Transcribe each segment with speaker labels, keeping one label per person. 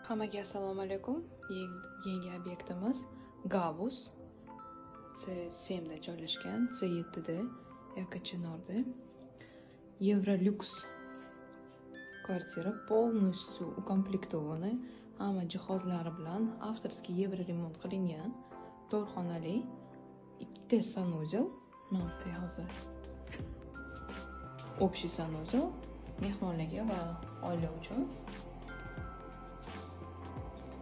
Speaker 1: Hammaga assalomu alaykum. Yangi obyektimiz Gavus C7 da joylashgan, C7 da Yakkachinorda. Evrolux kvartira полностью ukomplektovana, hamma jihozlari bilan avtorskiy yevro remont qilingan, to'rxonali, ikkita sanuzel, mana hozir общий sanuzel mehmonlarga va oila uchun.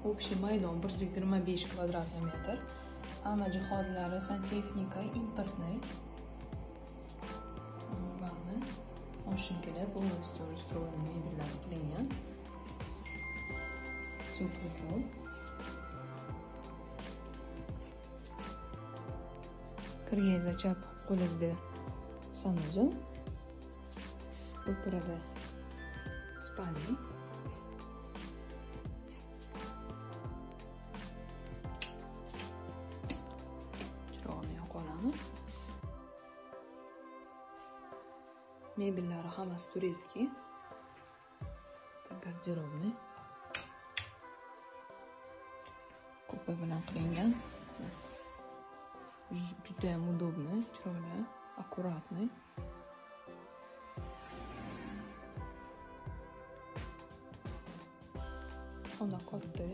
Speaker 1: Общий maydon 125 kvadratный metr. Hamma jihozlari santexnika importniy. Bani mashinkalar полностью устроены, mebellar qilingan. Теплый пол. Kirganda chap qo'lingizda sanuzel. Bu turada spalni. Mebellari hammasi turistskiy. Garderobniy. Kupa bilan qilingan. Juda ham удобный, chiroyli, akkuratniy. Xona katta.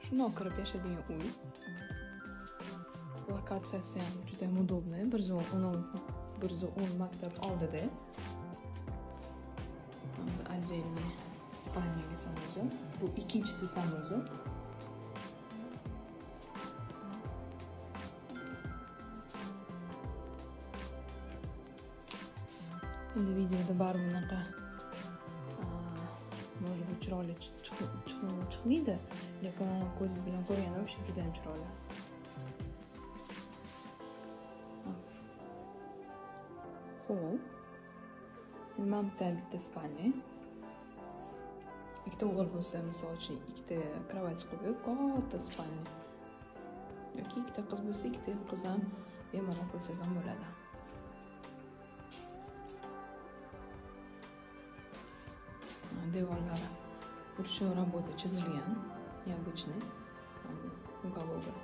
Speaker 1: Shundoq kirib yashaydigan uy. Lokatsiyasi ham juda ham удобный. 110 maktab oldida. Отдельный спальня sanuzel. Bu ikkinchisi sanuzel. Endi videoda bari bunaqa может быть chiroyli chiqmaydi, lekin ko'zingiz bilan ko'rganda вообще juda ham chiroyli. Hol. Mana bitta spalni. Ikkita o'g'il bo'lsa, misol uchun ikkita kровать qo'yib, katta spalni. Yoki ikkita qiz bo'lsa, ikkita qiz ham bemalol qo'ysangiz ham bo'ladi. Devorlari ushbu работа chizilgan, необычный, уголовый.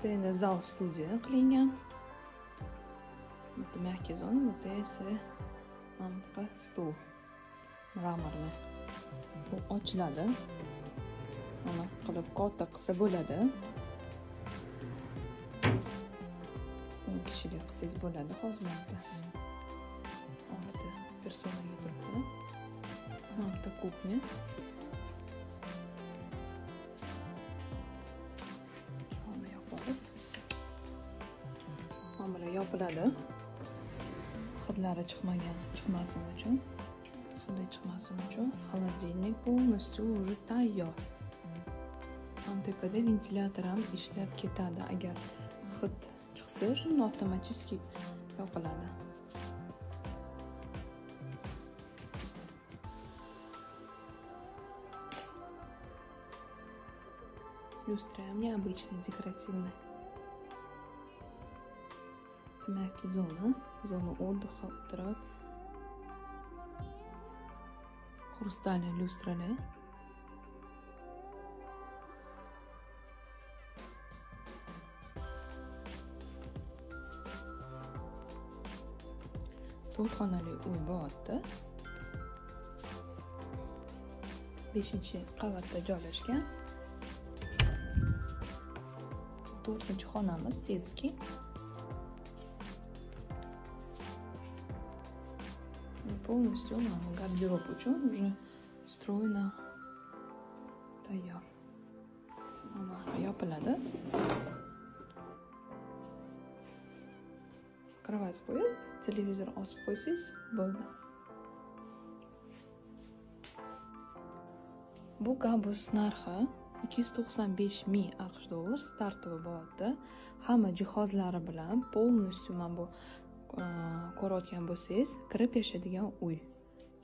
Speaker 1: Endi zal studiya qilingan. Bu mягкий zona, bu esa mana stol mramorni. Bu ochiladi. Mana qilib katta qilsa bo'ladi. 10 kishilik qilsangiz bo'ladi hozir mana. Olti personaga turibdi. Mana kuchnya. Hammalar yopiladi. Hidlari chiqmasin uchun. Hidi chiqmasin uchun холодильник полностью уже tayyor. Tepada ventilyator ham ishlab ketadi. Agar hid chiqsa, shuni avtomatik yopiladi. Люстра необычная, декоративная. Мягкий зона отдыха, утра. Хрустальные люстры. To'rxonali uy bo'lyapti. 5-qavatda joylashgan. 4-xonamiz детский. Полностью гардероб uchun уже встроено tayyor. Mana yopiladi. Kровать qo'yib, televizor osib qo'ysangiz bo'ldi. Bu Gavus narxi 295 ming AQSh dollar startovi bo'lyapti. Hamma jihozlari bilan полностью mana bu ko'rayotgan bo'lsangiz, kirib yashaydigan uy.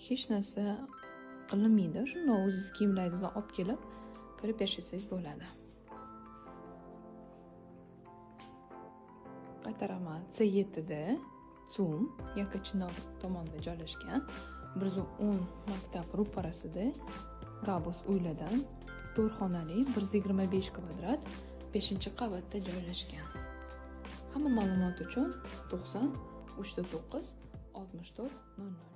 Speaker 1: Hech narsa qilinmaydi. Shundoq o'zingiz kiyimlaringizdan olib kelib kirib yashasangiz bo'ladi. Qaytaraman. C7 da Zum Yakachinor tomonda joylashgan 110 maktab ro'parasida Gabus uylardan 4 xonali 125 kvadrat 5-qavatda joylashgan. Hamma ma'lumot uchun 90 39 64 00